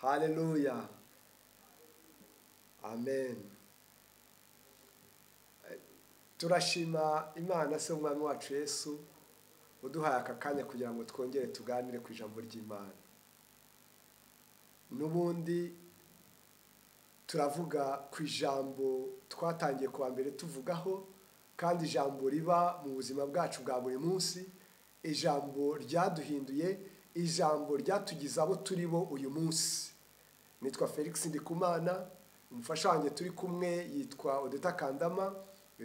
Haleluya. Amen. Turashima Imana se umwami wacu Yesu uduhaye aka kanya kugira ngo twongere tuganire ku ijambo ry'Imana. Nubundi turavuga ku ijambo twatangiye kuwa mbere tuvugaho, kandi ijambo riba mu buzima bwacu bwa buri munsi, ijambo ryaduhinduye, ijambo ryatugize abo turi bo uyu munsi. Nitwa Felix Ndikumana, umufasha wanjye turi kumwe yitwa Odeta Kandama,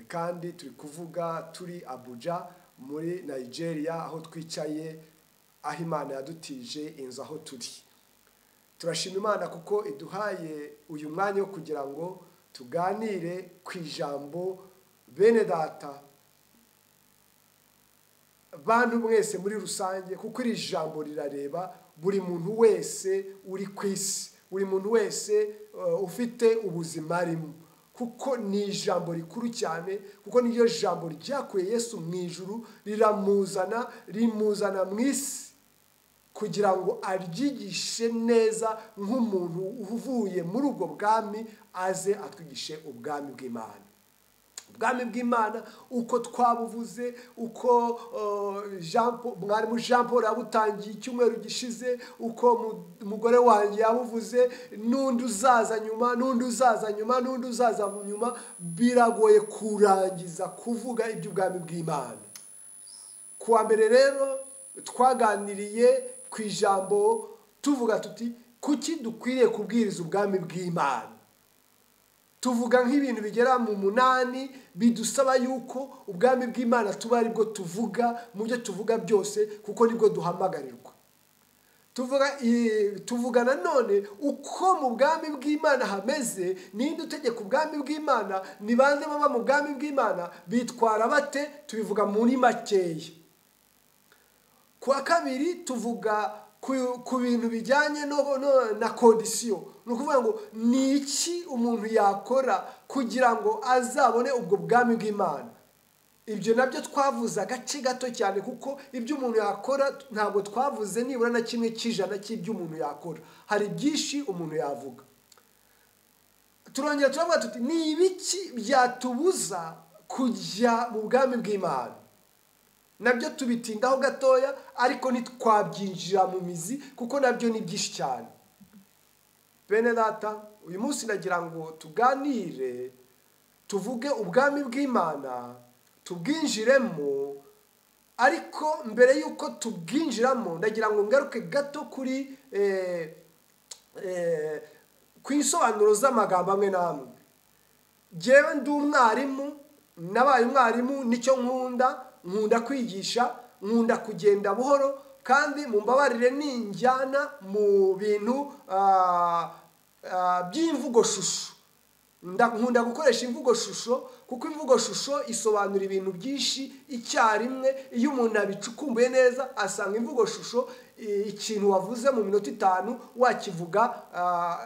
kandi turi kuvuga turi Abuja muri Nigeria, aho twicaye, aho Imana yadutije inzu aho turi. Turashima Imana kuko iduhaye uyu mwanya wo kugira ngo tuganire ku ijambo. Bene data, bantu mwese muri rusange, kuko iri jambo rirareba buri muntu wese uri ku isi, buri muntu wese ufite ubuzima arimo, kuko ni ijambo rikuru cyane, kuko niryo jambo ryakuye Yesu mu ijuru rimuzana mu isi kugira ngo aryigishe neza nk'umuntu uvuye muri ubwo bwami, aze atwigishe ubwami bw'Imana. Ubwami bw'Imana uko twabuvuze, uko mwarimu Jean Paul yabutangiye icyumweru gishize, uko umugore wanjye yabuvuze, n'undi uzaza nyuma, n'undi uzaza nyuma, n'undi uzaza nyuma, biragoye kurangiza kuvuga iby'ubwami bw'Imana. Kuwa mbere rero twaganiriye ku ijambo tuvuga tuti kuki dukwiriye kubwiriza ubwami bw'Imana. Tuvuga nk'ibintu bigera mu 8 bidusaba yuko ubwami bw'Imana tuba ari bwo tuvuga mu byo tuvuga byose, kuko nibwo duhamagarirwa. Tuvuga nanone uko mu bwami bw'Imana hameze, ninde utegeka ubwami bw'Imana, ni bande baba mu bwami bw'Imana, bitwara bate, tubivuga muri makeya. Kuwa kabiri tuvuga ku bintu bijyanye na kondisiyo, ni ukuvuga ngo ni iki umuntu yakora kugira ngo azabone ubwo bwami bw'Imana. Ibyo nabyo twavuze agace gato cyane, kuko ibyo umuntu yakora ntabwo twavuze nibura na kimwe cy'ijana cy'ibyo umuntu yakora. Hari byinshi umuntu yavuga. Turongera turavuga tuti ni ibiki byatubuza kujya mu bwami bw'Imana. Nabyo tubitindaho gatoya, ariko ntitwabyinjira mu mizi kuko nabyo ni byinshi cyane. Bene data, uyu munsi nagira ngo tuganire, tuvuge ubwami bw'Imana, tubwinjiremo, ariko mbere yuko tubwinjiramo ndagira ngo ngaruke gato kuri ku isobanuro z'amagambo amwe n'amwe. Jyewe ndi umwarimu, nabaye umwarimu, nicyo nkunda kwigisha, nkunda kugenda buhoro, kandi mumbabarire ninjyana mu bintu by'imvugo shusho. Nkunda gukoresha imvugo shusho, kuko imvugo shusho isobanura ibintu byinshi icyarimwe. Iyo umuntu abicukumbuye neza, asanga imvugo shusho ikintu wavuze mu minota 5 wakivuga,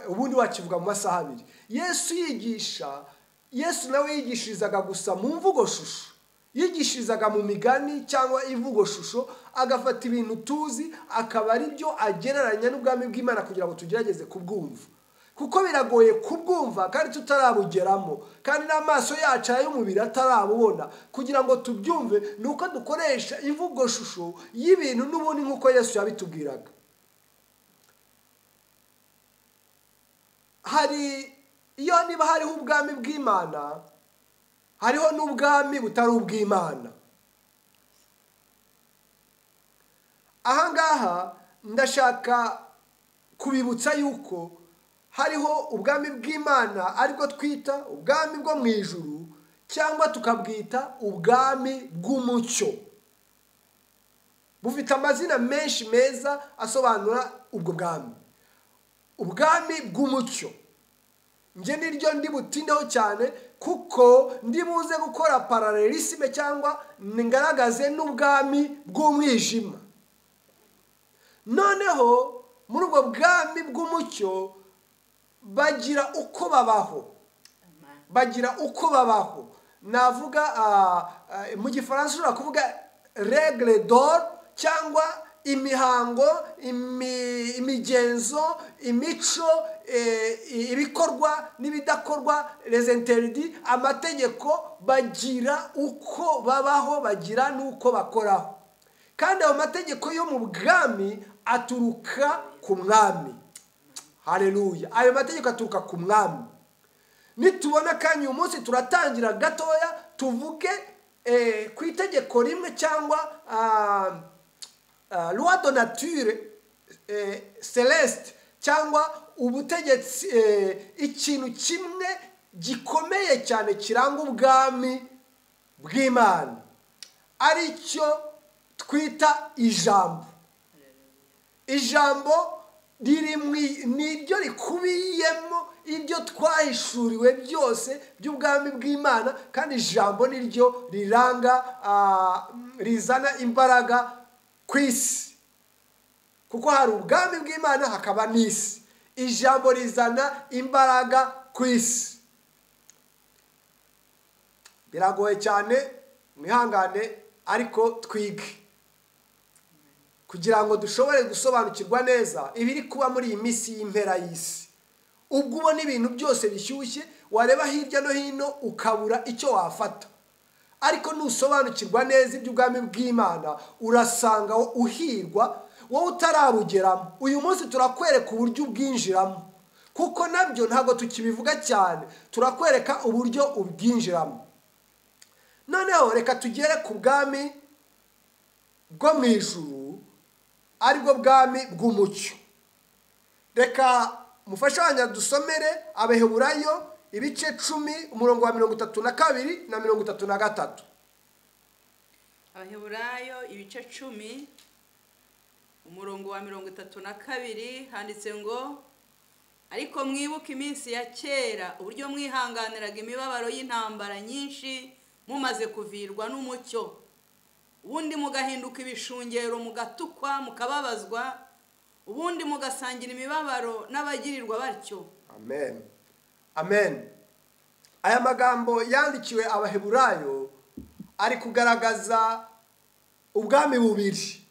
ubundi wakivuga mu masaha 2. Yesu nawe yigishirizaga gusa mu mvugo shusho, yigishirizaga mu migani cyangwa imvugo shusho, agafata ibintu tuzi akaba ari byo agereranya n'ubwami bw'Imana kugira ngo tugerageze kubwumva, kuko biragoye kubwumva kandi tutarabugeramo, kandi n'amaso yacu y'umubiri atarabubona. Kugira ngo tubyumve nuko dukoresha imvugo shusho y'ibintu n'ubundi nk'uko Yesu yabitubwiraga. Niba hariho ubwami bw'Imana, hariho n'ubwami butari ubw'Imana. Ahangaha ndashaka kubibutsa yuko hariho ubwami bw'Imana aribwo twita ubwami bwo mu ijuru, cyangwa tukabwita ubwami bw'umucyo. Bufite amazina menshi meza asobanura ubwo bwami. Ubwami bw'umucyo nje niryo ndi butindeho cyane, kuko ndi buze gukora paralelisme cyangwa ngaragaze n'ubwami bw'umwijima. Noneho muri ubwo bwami bw'umucyo bagira uko babaho. Navuga mu Gifaransa ushobora kuvuga règle d'or, cyangwa imihango, imigenzo, imico, ibikorwa n'ibidakorwa, les interdits, amategeko, bagira uko babaho, bagira n'uko bakoraho. Kandi ayo mategeko yo mu bwami aturuka ku mwami. Haleluya. Ayo mategeko aturuka ku mwami. Nitubona kandi uyu munsi turatangira gatoya tuvuge ku itegeko rimwe cyangwa loi de nature celeste, cyangwa ubutegetsi, ikintu kimwe gikomeye cyane kiranga ubwami bw'Imana, ari cyo twita ijambo. Ijambo niryo rikubiyemo ibyo twahishuriwe byose by'ubwami bw'Imana, kandi ijambo niryo riranga rizana imbaraga ku isi, kuko hari ubwami bw'Imana hakaba n'isi. Ijambo rizana imbaraga ku isi. Biragoye cyane, mwihangane, ariko twige kugira ngo dushobore gusobanukirwa neza ibiri kuba muri iyi minsi y'impera y'isi. Ubwo ubona ibintu byose bishyushye, wareba hirya no hino ukabura icyo wafata, ariko nusobanukirwa neza iby'ubwami bw'Imana urasanga uhirwa wowe utarabugeramo. Uyu munsi turakwereka uburyo ubwinjiramo, kuko nabyo ntabwo tukibivuga cyane, turakwereka uburyo ubwinjiramo. Noneho reka tugere ku bwami bwo mu ijuru, aribwo bwami bw'umucyo. Reka mufashe wanjye dusomere Abaheburayo ibice 10 umurongo wa 32 na 33. Abaheburayo ibice 10 umurongo wa 32 handitse ngo, ariko mwibuke iminsi ya kera uburyo mwihanganiraga imibabaro y'intambara nyinshi mumaze kuvirwa n'umucyo, ubundi mugahinduka ibishungero, mugatukwa, mukababazwa, ubundi mugasangira imibabaro n'abagirirwa batyo. Amen. Amen. Aya magambo yandikiwe Abaheburayo ari kugaragaza ubwami bubiri.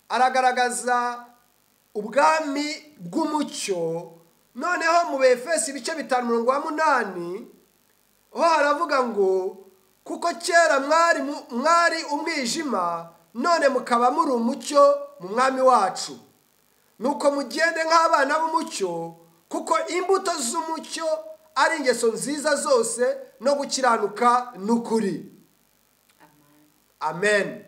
Aragaragaza ubwami bw'umucyo. Noneho mu Befesi ibice 5:8 ho haravuga ngo, kuko kera mwari umwijima, none mukaba muri umucyo mu mwami wacu. Nuko mugende nk'abana b'umucyo, kuko imbuto z'umucyo ari ingeso nziza zose no gukiranuka n'ukuri. Amen.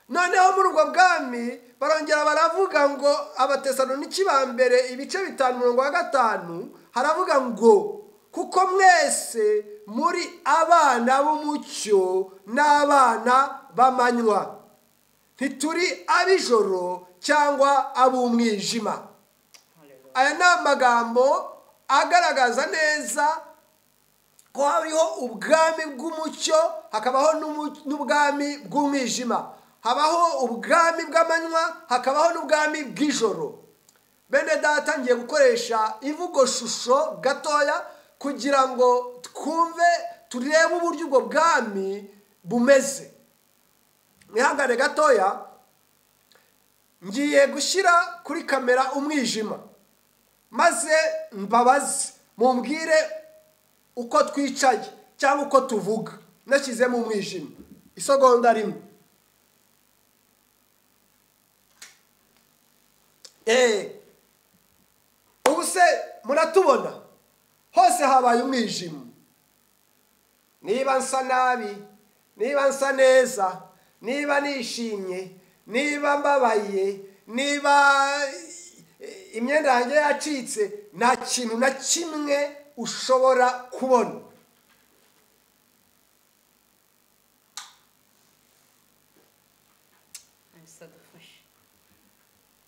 Noneho muri ubwo bwami barongera baravuga ngo, Abatesalonike ba mbere ibice 5:5 haravuga ngo, kuko mwese muri abana b'umucyo n'abana b'amanywa, ntituri ab'ijoro cyangwa ab'umwijima. Aya ni amagambo agaragaza neza ko hariho ubwami bw'umucyo, hakabaho n'ubwami bw'umwijima, habaho ubwami bw'amanywa, hakabaho n'ubwami bw'ijoro. Bene data, ngiye gukoresha imvugo shusho gatoya kugira ngo twumve, turebe uburyo ubwo bwami bumeze. Mwihangane gatoya, ngiye gushyira kuri kamera umwijima, maze mbabaze mumbwire uko twicaye cyangwa uko tuvuga nashyizemo umwijima. Isegonda rimwe. Ubu se muratubona? Hose habaye umwijima. Niba nsa nabi, niba nsa neza, niba nishimye, niba mbabaye, niba imyenda yanjye yacitse, nta kintu na kimwe ushobora kubona.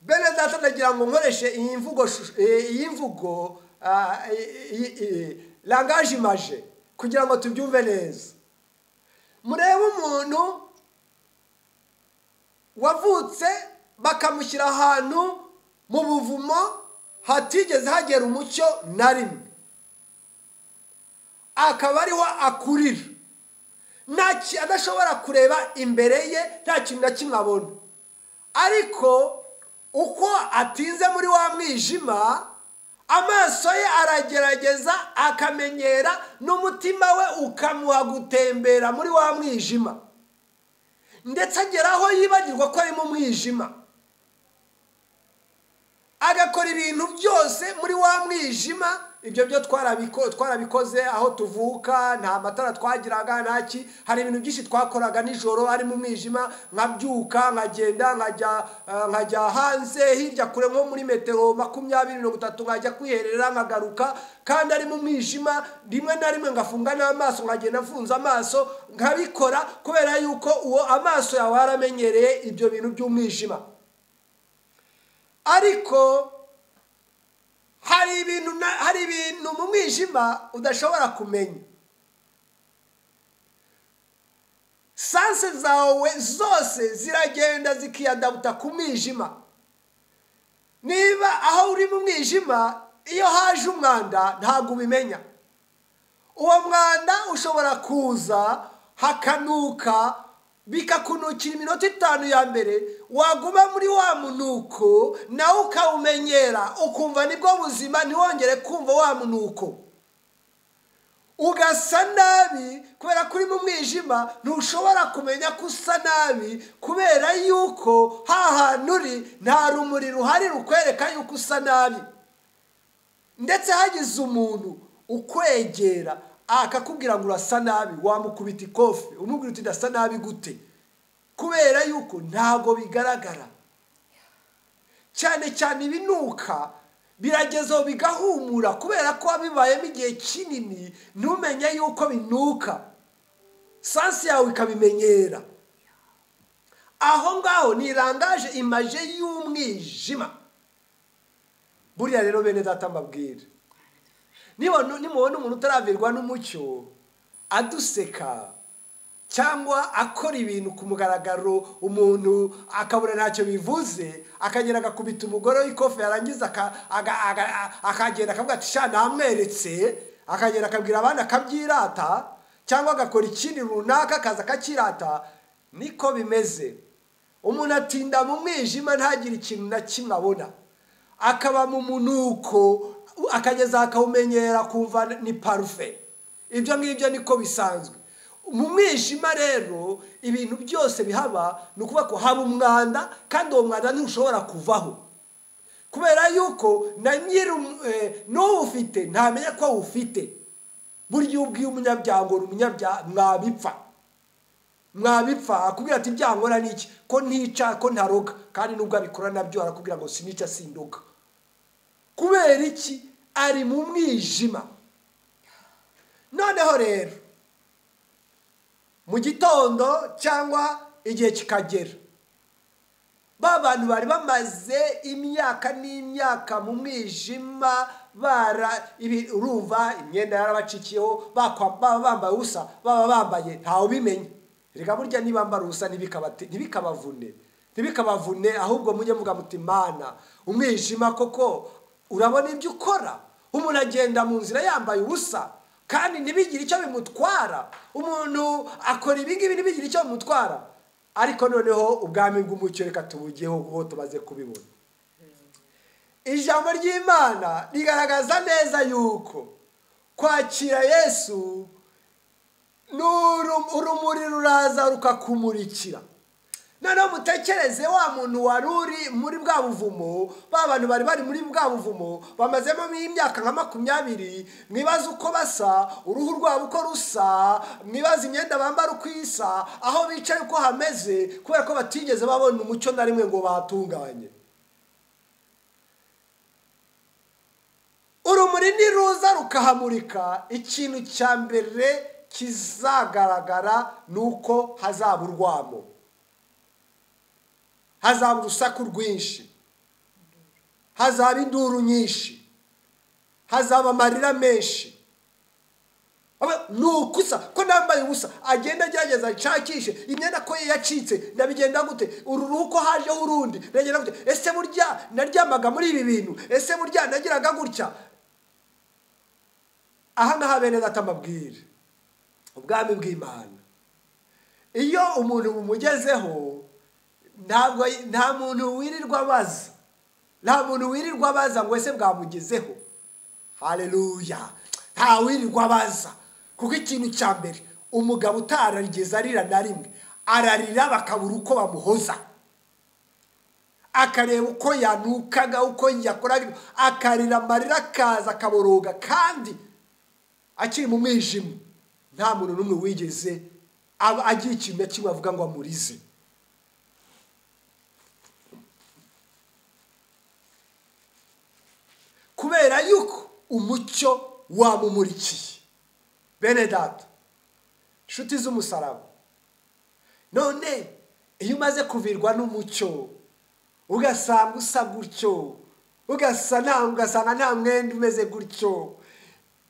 Bene data, ndagira ngo nkoreshe iyi mvugo langage image kugira ngo tubyumve neza. Murebe umuntu wavutse bakamushyira ahantu mu buvumo hatigeze hagera umucyo na rimwe, akaba ariho akurira, adashobora kureba imbere ye, nta kintu na kimwe abona. ariko uko atinze muri wa mwijima amaso ye aragerageza akamenyera n'umutima we ukamuha gutembera muri wa mwijima ndetse agera aho yibagirwa ko ari mu mwijima agakora ibintu byose muri wa mwijima. Ibyo byo twarabikoze aho tuvuka, nta matara twagiraga ntaki, hari ibintu byinshi twakoraga nijoro ari mu mwijima, nkabyuka nkagenda nkajya hanze hirya kure nko muri metero 20-30 nkajya kwiherera nkagaruka kandi ari mu mwijima. Rimwe na rimwe ngafunga n'amaso nkagenda mfunza amaso nkabikora kubera yuko uwo amaso yawe aramenyereye ibyo bintu by'umwijima. Ariko hari ibintu mu mwijima udashobora kumenya. Sanse zawe zose ziragenda zikiyadabuta ku mwijima. Niba aho uri mu mwijima iyo haje umwanda ntabwo ubimenya. Uwo mwanda ushobora kuza hakanuka bikakunukira iminota 5 ya mbere, waguma muri wa munuko nawe ukawumenyera ukumva nibwo buzima, ntiwongere kumva wa munuko. Ugasa nabi kubera kuri mu mwijima, ntushobora kumenya ko usa nabi kubera yuko hahantu uri nta rumuri ruhari rukwereka yuko usa nabi. Ndetse hagize umuntu ukwegera akakubwira ngo urasa nabi, wamukubita ikofi umubwira uti ndasa nabi gute, kubera yuko ntago bigaragara. Cyane cyane ibinuka biragezeho bigahumura kubera ko wabibayemo igihe kinini ntumenye yuko binuka, sansi yawe ikabimenyera. Aho ngaho nirangaje imaje y'umwijima. Buriya rero bene data mbabwira, nimubona umuntu utaravirwa n'umucyo aduseka cyangwa akora ibintu ku mugaragaro, umuntu akabura ntacyo bivuze, akagenda agakubita umugore w'ikofi, yarangiza akagenda akavuga ati sha namweretse, akagenda akabwira abana akabyirata, cyangwa agakora ikindi runaka akaza akakirata, niko bimeze. Umuntu atinda mu mwijima ntagire ikintu na kimwe abona, akaba mu munuko akageza akawumenyera kumva ni parufe. Ibyo ngibyo niko bisanzwe. Mu mwijima rero ibintu byose bihaba nukuvuga ko haba umwanda, kandi uwo mwanda ntushobora kuvaho kubera yuko na n'ufite ntamenya ko ufite. Burya ubwiye umunyabyango mwabipfa akubwira ati byangora niki, ko ntica ko ntaroga, kandi nubwo abikora nabyo arakubwira ngo sinica sindoga. Kubera iki? Ari mu mwijima. Noneho rero mu gitondo cyangwa igihe kikagera, ba bantu bari bamaze imyaka n'imyaka mu mwijima, urumva imyenda yarabacikiyeho, bambaye ubusa, baba bambaye ntawe ubimenye. Reka burya nibambara ubusa ntibikabavune, ahubwo mujye muga muti Mana, umwijima koko urabona ibyo ukora. Umuntu agenda mu nzira yambaye ubusa kandi ntibigire icyo bimutwara. Umuntu akora ibingibi ntibigire icyo bimutwara. Ariko noneho ubwami bw'umucyo reka tubugeho aho tumaze kubibona. Ijambo ry'Imana rigaragaza neza yuko kwakira Yesu urumuri ruraza rukakumurikira. Noneho mutekereze wa muntu wari uri muri bwa buvumo, ba bantu bari muri bwa buvumo bamazemo imyaka nka 20, mwibaza uko basa, uruhu rwabo uko rusa, mwibaza imyenda bambara uko isa, aho bicaye uko hameze, kubera ko batigeze babona umucyo na rimwe ngo batunganye. Urumuri niruza rukahamurika, ikintu cya mbere kizagaragara nuko hazaba urwamo, hazaba urusaku rwinshi, hazaba induru nyinshi, hazaba amarira menshi. Nukusa ko nambaye ubusa, agenda agerageza nshakishe imyenda ko yacitse, ndabigenda gute, uruhu ko hajeho urundi, ndagenda gute, ese burya naryamaga muri ibi bintu, ese burya nagiraga gutya. Aha ngaha bene data mbabwire, ubwami bw'Imana iyo umuntu bumugezeho nta muntu wirirwa abaza, nta muntu wirirwa abaza ngo ese bwamugezeho. Haleluya. Nta wirirwa abaza, kuko ikintu cya mbere umugabo utararigeze arira na rimwe ararira bakabura uko bamuhoza, akareba uko yanukaga, uko yakoraga, akarira amarira akaza akaboroga, kandi akiri mu mwijima. Nta muntu n'umwe wigeze agira ikintu na kimwe avuga ngo amurize. Kubera yuko umucyo wamumurikiye. Bene data, inshuti z'umusaraba, none iyo umaze kuvirwa n'umucyo, ugasanga usa gutyo, ugasanga nta mwenda umeze gutyo,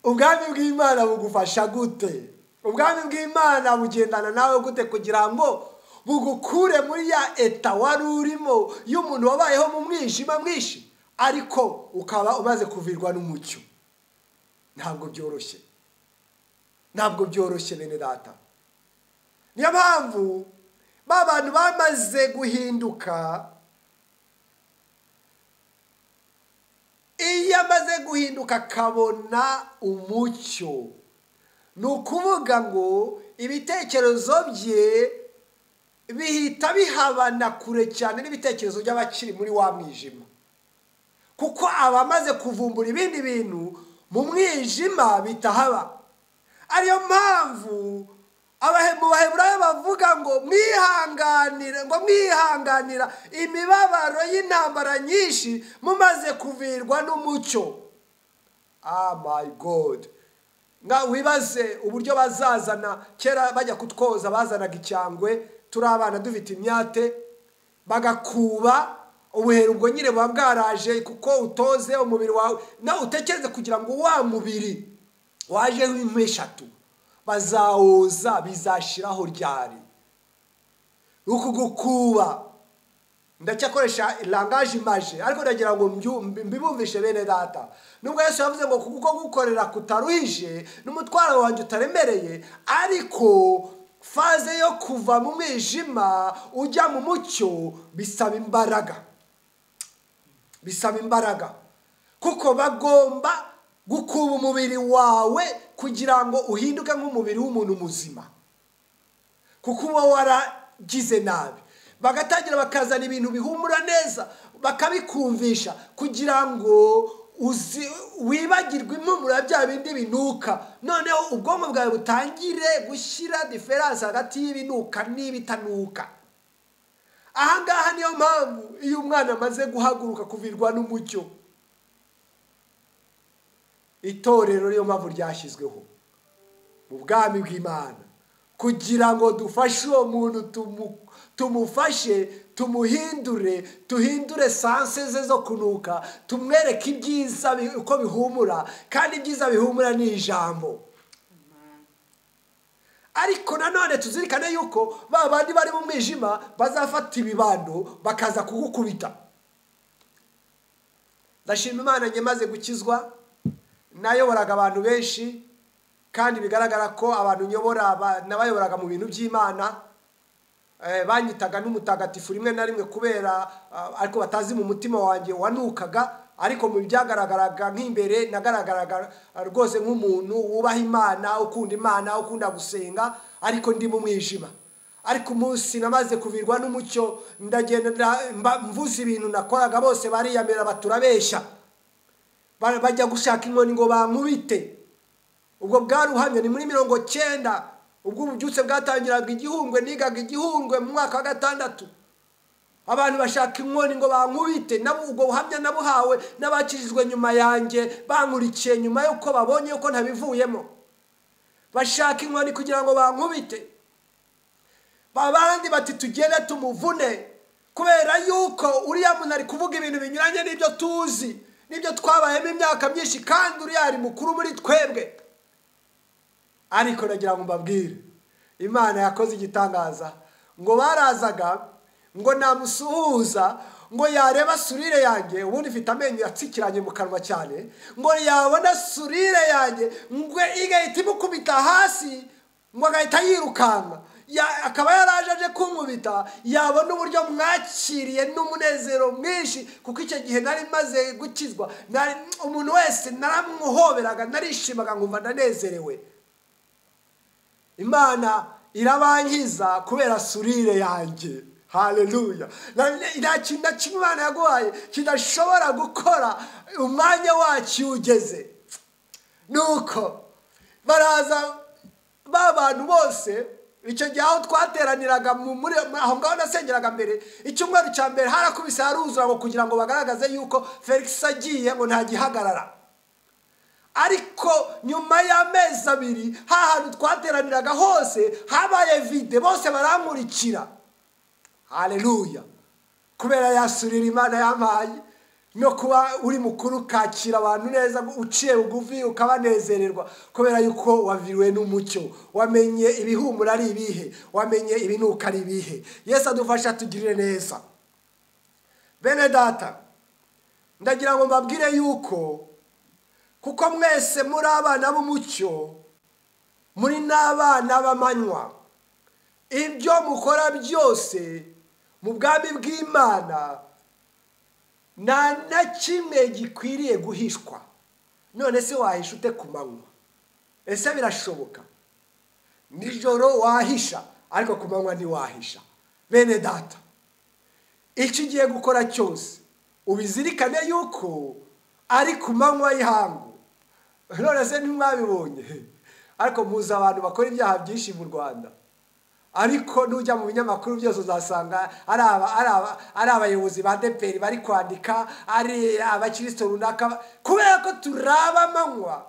ubwami bw'Imana bugufasha gute? Ubwami bw'Imana bugendana nawe gute kugira ngo bugukure muri ya eta wari urimo y'umuntu wabayeho mu mwijima mwinshi, ariko ukaba umaze kuvirwa n'umucyo? Ntabwo byoroshye, ntabwo byoroshye bene data. Niyo mpamvu ba bantu bamaze guhinduka, iyo amaze guhinduka akabona umucyo, ni ukuvuga ngo ibitekerezo bye bihita bihabana kure cyane n'ibitekerezo by'abakiri muri wa mwijima, kuko aba amaze kuvumbura ibindi bintu mu mwijima bitahaba. Ariyo mpamvu mu Baheburayo bavuga ngo mwihanganira imibabaro y'intambara nyinshi mumaze kuvirwa n'umucyo. My God. Wibaze uburyo bazazana, kera bajya kutwoza bazanaga icyangwe turi abana dufite imyate, bagakuba ubuhera ubwo nyine buba bwaraje, kuko utoze umubiri wawe na utekereze kugira ngo wa mubiri wajeho inkwi eshatu bazawoza bizashiraho ryari. Uku gukuba ndacyakoresha langage image, ariko ndagira ngo mbibumvishe bene data. Nubwo Yesu yavuze ngo kuko gukorera kutaruhije n'umutwaro wanjye utaremereye, ariko faze yo kuva mu mwijima ujya mu mucyo bisaba imbaraga, kuko bagomba gukuba umubiri wawe kugira ngo uhinduke nk'umubiri w'umuntu muzima, kuko uba waragize nabi. Bagatangira bakazana ibintu bihumura neza bakabikumvisha kugira ngo wibagirwe impumuro ya bya bindi binuka, noneho ubwonko bwawe butangire gushyira diferanse hagati y'ibinuka n'ibitanuka. Ahangaha niyo mpamvu iyo umwana amaze guhaguruka kuvirwa n'umucyo, itorero niyo mpamvu ryashyizweho mu bwami bw'Imana, kugira ngo dufashe uwo muntu, tumufashe, tuhindure sanse ze zo kunuka, tumwereke ibyiza uko bihumura, kandi ibyiza bihumura ni ijambo. Ariko nanone tuzirikane yuko ba bandi bari mu mwijima bazafata ibibando bakaza kugukubita. Ndashima Imana nyemaze gukizwa, nayoboraga abantu benshi, kandi bigaragara ko abantu nabayoboraga mu bintu by'Imana banyitaga n'umutagatifu rimwe na rimwe, kubera ariko batazi mu mutima wanjye wanukaga, ariko mu byagaragaraga nk'imbere nagaragaraga rwose nk'umuntu wubaha Imana, ukunda gusenga, ariko ndi mu mwijima. Ariko umunsi namaze kuvirwa n'umucyo, ndagenda mvuze ibintu nakoraga, bose bariyamira baturabeshya, bajya gushaka inkoni ngo bankubite. Ubwo bwaruhamye ni muri 90, ubwo ububyutse bwatangiraga Igihundwe, nigaga Igihundwe mu mwaka wa 6. Abantu bashaka inkoni ngo bankubite, nabo ubwo buhamya nabuhawe n'abakijijwe nyuma yanjye, bankurikiye nyuma yuko babonye yuko ntabivuyemo. Bashaka inkoni kugira ngo bankubite. Babandi bati tugende tumuvune, kubera yuko uriya muntu ari kuvuga ibintu binyuranye n'ibyo tuzi, n'ibyo twabayemo imyaka myinshi, kandi uriya ari mukuru muri twebwe. Ariko nagira ngo mbabwire, Imana yakoze igitangaza, ngo barazaga ngo namusuhuza, ngo yareba surire yanjye, ubundi mfite amenyo yatsikiranye mu kanwa cyane, ngo yabona surire yanjye, ngo igahita imukubita hasi, ngo agahita yirukanka. akaba yaraje aje kunkubita, yabona uburyo mwakiriye n'umunezero mwinshi, kuko icyo gihe nari maze gukizwa, umuntu wese naramwuhoberaga, narishimaga nkumva ndanezerewe. Imana irabankiza kubera surire yanjye. Haleluya. Nta kintu na kimwe Imana yaguhaye kidashobora gukora umwanya wacyo ugeze. Nuko baraza ba bantu bose, icyo gihe aho twateraniraga aho ngaho nasengeraga mbere, icyumweru cya mbere harakubise haruzura ngo kugira ngo bagaragaze yuko Felix agiye ngo nta gihagarara. Ariko nyuma y'amezi 2 hahantu twateraniraga hose habaye vide, bose barankurikira. Haleluya. Kubera yasurira Imana yampaye no kuba uri mukuru kakira abantu neza, uciye bugufi ukabanezererwa, kubera yuko waviriwe n'umucyo, wamenye ibihumura ari ibihe, wamenye ibinuka ari ibihe. Yesu adufasha tugirire neza. Bene data, ndagira ngo mbabwire yuko kuko mwese muri abana b'umucyo, muri n'abana b'amanywa, ibyo mukora byose mu bwami bw'Imana nta na kimwe gikwiriye guhishwa. None se wahisha ute ku manywa? Ese birashoboka? Nijoro wahisha, ariko ku manywa ntiwahisha. Bene data, icyo ugiye gukora cyose ubizirikane yuko ari ku manywa y'ihangu. None se ntimwabibonye? Ariko muzi abantu bakora ibyaha byinshi mu Rwanda, ariko nujya mu binyamakuru byose uzasanga ari abayobozi ba DPR bari kwandika, ari abakristo runaka, kubera ko turaba amanywa.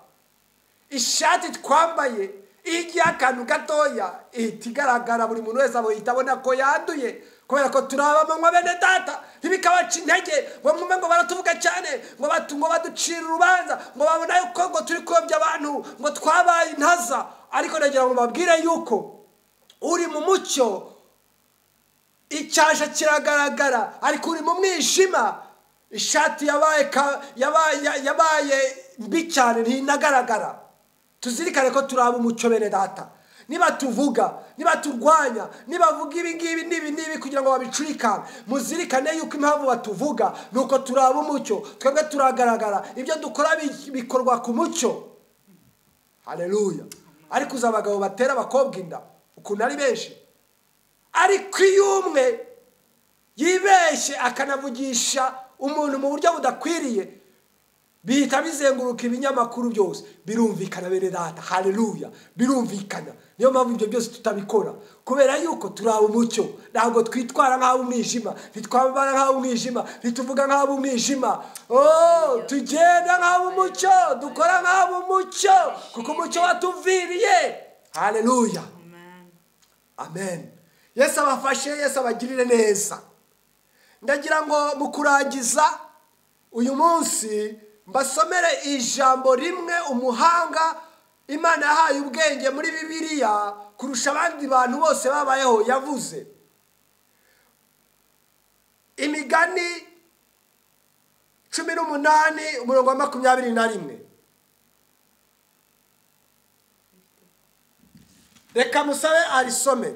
Ishati twambaye igiye akantu gatoya ihita buri muntu wese abona ko yanduye, kubera ko turaba amanywa. Bene data, ntibikabaca intege ngo mwumve ngo baratuvuga cyane, ngo baducira urubanza, ngo babona yuko ngo turi kuyobya abantu, ngo twabaye intaza. Ariko nagira ngo babwire yuko uri mu mucyo, icyasha kiragaragara, ariko uri mu mwijima. Ishati yabaye mbi cyane ntinagaragara. Tuzirikane ko turaba umucyo bene data. Niba tuvuga, niba turwanya, niba vuga ibi ngibi n'ibi kugira ngo babicurikane, muzirikane yuko impamvu batuvuga nuko turaba umucyo, twebwe turagaragara, ibyo dukora bikorwa ku mucyo. Haleluya. Ariko uza abagabo batera abakobwa inda ukuntu ari benshi, ariko iyo umwe yibeshye akanavugisha umuntu mu buryo budakwiriye, bihita bizenguruka ibinyamakuru byose, birumvikana bene data. Haleluya. Birumvikana. Niyo mpamvu ibyo byose tutabikora, kubera yuko turaba umucyo. Ntabwo twitwara nk'abo umwijima, ntitwambara nk'abo umwijima, ntituvuga nk'abo umwijima. Tugenda nk'abo umucyo, dukora nk'abo umucyo, kuko umucyo watuviriye. Haleluya. Amen. Yesu abafashe, Yesu abagirire neza. Ndagira ngo mu kurangiza uyu munsi mbasomere ijambo rimwe umuhanga Imana yahaye ubwenge muri Bibiliya kurusha abandi bantu bose babayeho yavuze. Imigani 18:21. Reka musabe arisome.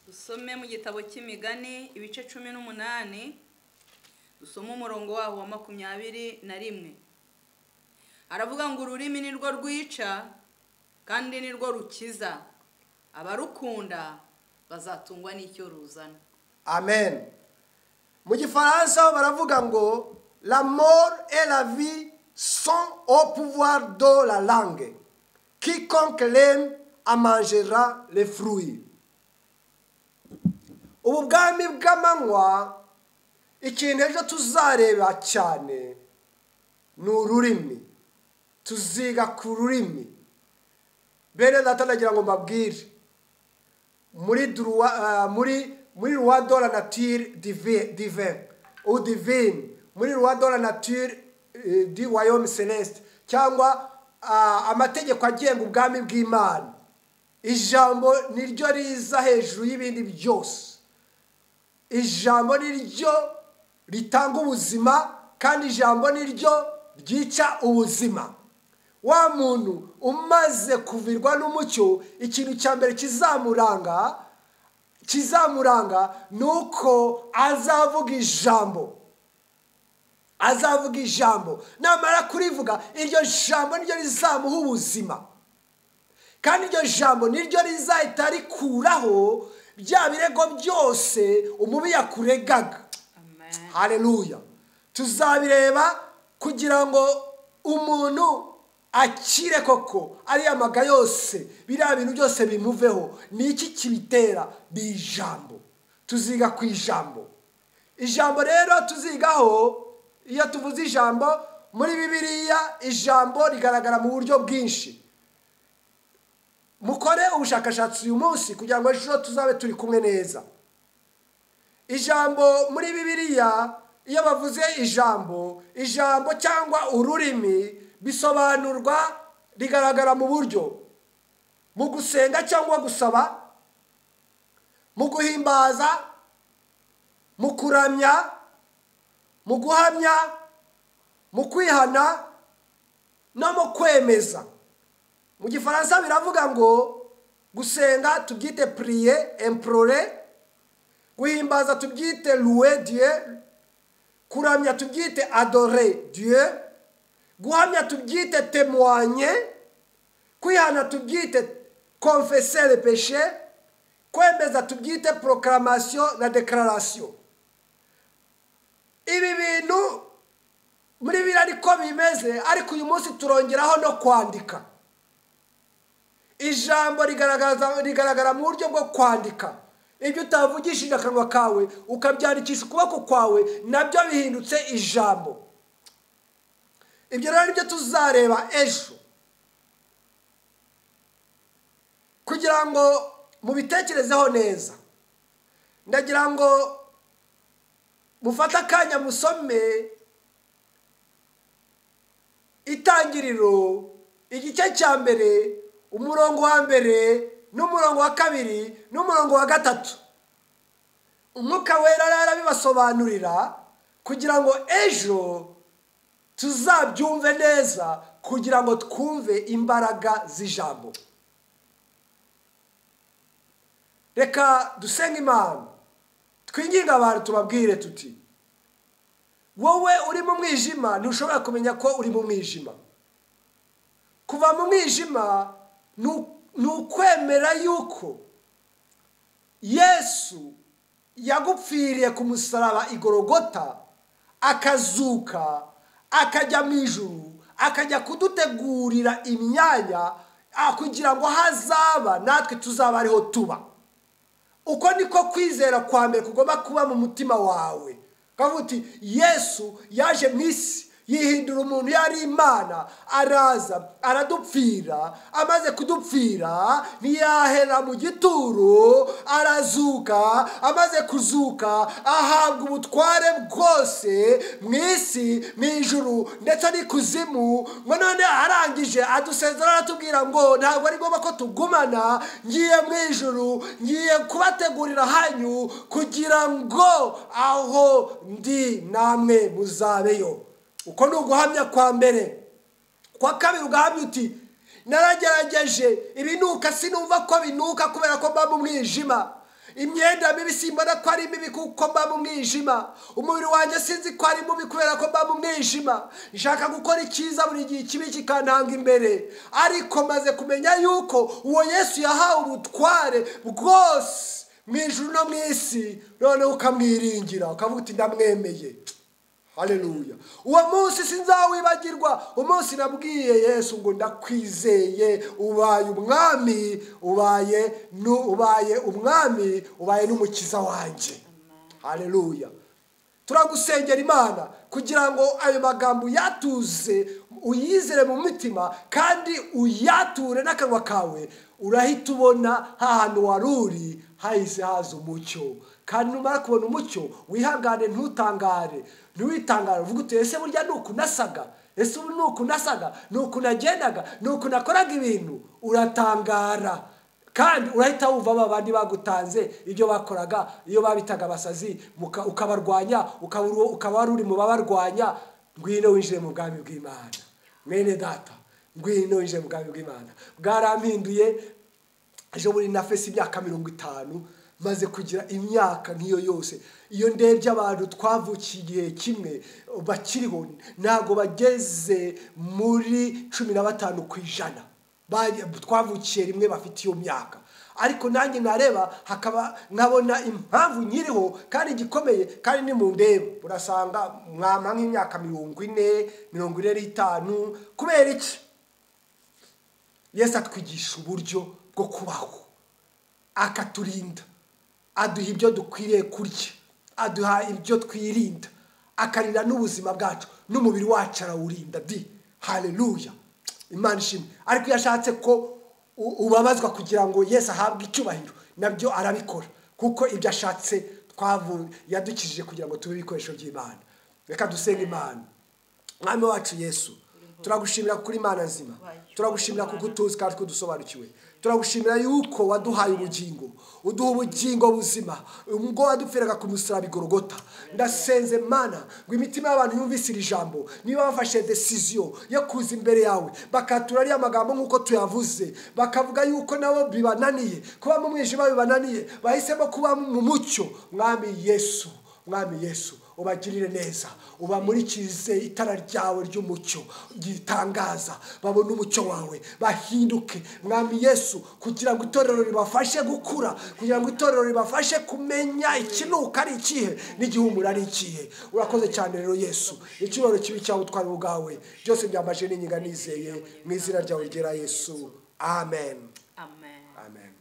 Dusome mu gitabo cy'Imigani ibice 18, dusoma umurongo waho wa 21. Aravuga ngo ururimi nirwo rwica kandi nirwo rukiza, abarukunda bazatungwa n'icyo ruzana. Amen. Mu Gifaransa baravuga ngo la mort et la vie sont au pouvoir de la langue. Quiconque l'aime en mangera les fruits. Ubu bwami bw'amanywa, ikintu ejo tuzareba cyane ni ururimi. Tuziga ku rurimi. Bene data, ndagira ngo mbabwire muri loi de la nature divine ou divine, muri loi de la nature du royaume céleste, cyangwa amategeko agenga ubwami bw'Imana, ijambo niryo riza hejuru y'ibindi byose. Ijambo niryo ritanga ubuzima kandi ijambo niryo ryica ubuzima. Wa muntu umaze kuvirwa n'umucyo, ikintu cya mbere kizamuranga nuko azavuga ijambo. Namara kurivuga, iryo jambo niryo rizamuha ubuzima, kandi iryo jambo niryo rizahita rikuraho bya birego byose umubi yakuregaga. Haleluya. Tuzabireba kugira ngo umuntu akire koko ariya maga yose, biriya bintu byose bimuveho. Ni iki kibitera? Bijambo. Tuziga ku ijambo. Ijambo rero tuzigaho, iyo tuvuze ijambo muri Bibiliya, ijambo rigaragara mu buryo bwinshi. Mukore ubushakashatsi uyu munsi kugira ngo ejo tuzabe turi kumwe neza. Ijambo muri Bibiliya, iyo bavuze ijambo cyangwa ururimi, bisobanurwa rigaragara mu buryo: mu gusenga cyangwa gusaba, mu guhimbaza, mu kuramya, mu guhamya, mu kwihana no mu kwemeza. Mu Gifaransa biravuga ngo gusenga tubyite prier, implorer, guhimbaza tubyite louer Dieu, kuramya tubyite adorer Dieu, guhamya tubyite témoigner, kwihana tubyite confesser le péché, kwemeza tubyite proclamation na déclaration. Ibi bintu muri Bibiliya ariko bimeze, ariko uyu munsi turongeraho no kwandika. Ijambo rigaragara mu buryo bwo kwandika. Ibyo utavugishije akanwa kawe ukabyandikisha ukuboko kwawe, nabyo bihindutse ijambo. Ibyo rero nibyo tuzareba ejo, kugira ngo mubitekerezeho neza. Ndagira ngo mufate akanya musome Itangiriro igice cya mbere, umurongo wa mbere n'umurongo wa kabiri n'umurongo wa gatatu. Umwuka wera arabibasobanurira kugira ngo ejo tuzabyumve neza, kugira ngo twumve imbaraga z'ijambo. Reka dusenge Imana, twinginga abantu tubabwire tuti: wowe uri mu mwijima ntushobora kumenya ko uri mu mwijima. Kuva mu mwijima ni ukwemera yuko Yesu yagupfiriye ku musaraba i Golgotha, akazuka, akajya mu ijuru, akajya kudutegurira imyanya kugira ngo hazaba natwe tuzaba ariho tuba. Uko niko kwizera kwa mbere kugomba kuba mu mutima wawe. Kavuti Yesu yaje mu isi, yihindura umuntu yari Imana, araza aradupfira, amaze kudupfira ntiyahera mu gituro, arazuka, amaze kuzuka ahabwa ubutware bwose mu isi, mu ijuru ndetse n'ikuzimu. Ngo none arangije adusezerana aratubwira ngo ntabwo ari ngombwa ko tugumana, ngiye mu ijuru, ngiye kubategurira hanyu kugira ngo aho ndi namwe muzabeyo. Uko ni uguhamya kwa mbere. Kwa kabiri ugahamya uti: naragerageje, ibinuka sinumva ko binuka kubera ko mba mu mwijima. Imyenda mibi simbona ko ari mibi kuko mba mu mwijima. Umubiri wanjye sinzi ko ari mubi kubera ko mba mu mwijima. Nshaka gukora icyiza buri gihe ikibi kikantanga imbere, ariko maze kumenya yuko uwo Yesu yahawe ubutware bwose mu ijuru no mu isi, none ukamwiringira ukavuga uti ndamwemeye. Haleluya. Uwo munsi sinzawibagirwa, umunsi nabwiye Yesu ngo ndakwizeye, ubaye umwami, ubaye umwami, ubaye n'umukiza wanjye. Haleluya. Turagusengera Imana kugira ngo ayo magambo yatuze, uyizere mu mitima kandi uyature n'akanwa kawe. Urahita ubona hahantu waruri hahise haza umucyo, kandi numara kubona umucyo wihangane, ntutangare, ntiwitangare. Uvuga uti ese burya nuko nasaga, ese ubu nuko nasaga, nuko nagendaga, nuko nakoraga ibintu. Uratangara kandi urahita wumva babandi bagutanze ibyo bakoraga, iyo babitaga abasazi, ukabarwanya, ukaba uri mu babarwanya. ngwino winjire mu bwami bw'Imana. Mwene data, ngwino winjire mu bwami bw'Imana. Bwarampinduye. Ejo buri nafese imyaka 50 maze kugira imyaka nk'iyo yose. Iyo ndebye abantu twavukiye igihe kimwe bakiriho ntago bageze muri 15%. Twavukiye rimwe bafite iyo myaka. Ariko nanjye nareba hakaba nkabona impamvu nyiriho kandi gikomeye kandi ni mu ndeba. Urasanga mwama nk'imyaka 40, 45 kubera iki? Yesu atwigisha uburyo bwo kubaho, akaturinda, aduha ibyo dukwiriye kurya, aduha ibyo twirinda, akarinda n'ubuzima bwacu n'umubiri wacu arawurinda. Haleluya, Imana ishimwe. Ariko yashatse ko ubabazwa kugira ngo Yesu ahabwe icyubahiro, nabyo arabikora kuko ibyo ashatse yadukijije kugira ngo tube ibikoresho by'Imana. Reka dusenge Imana. Mwami wacu Yesu, turagushimira kuri Imana nzima, turagushimira kuko utuzi kandi kudusobanukiwe, turagushimira yuko waduhaye ubugingo, uduha ubugingo buzima, ubwo wadupfiraga ku musaraba Golgotha. Ndasenze Mana ngo imitima y'abantu yumvise iri jambo, niba bafashe decision yo kuza imbere yawe bakatura ari amagambo nk'uko tuyavuze, bakavuga yuko nabo bibananiye kuba mu mwijima, bibananiye bahisemo kuba mu mucyo. Mwami Yesu ubagirire neza, ubamurikize itara ryawe ry'umucyo gitangaza, babone umucyo wawe bahinduke. Mwami Yesu, kugira ngo itorero ribafashe gukura, kugira ngo itorero ribafashe kumenya ikinuka ari ikihe n'igihumura ari ikihe. Urakoze cyane rero Yesu, icyubahiro kibi cyawe utwara ubwawe, byose byambaje n'inyiga nizeye mu izina ryawe ryera Yesu. Amen. Amen. Amen.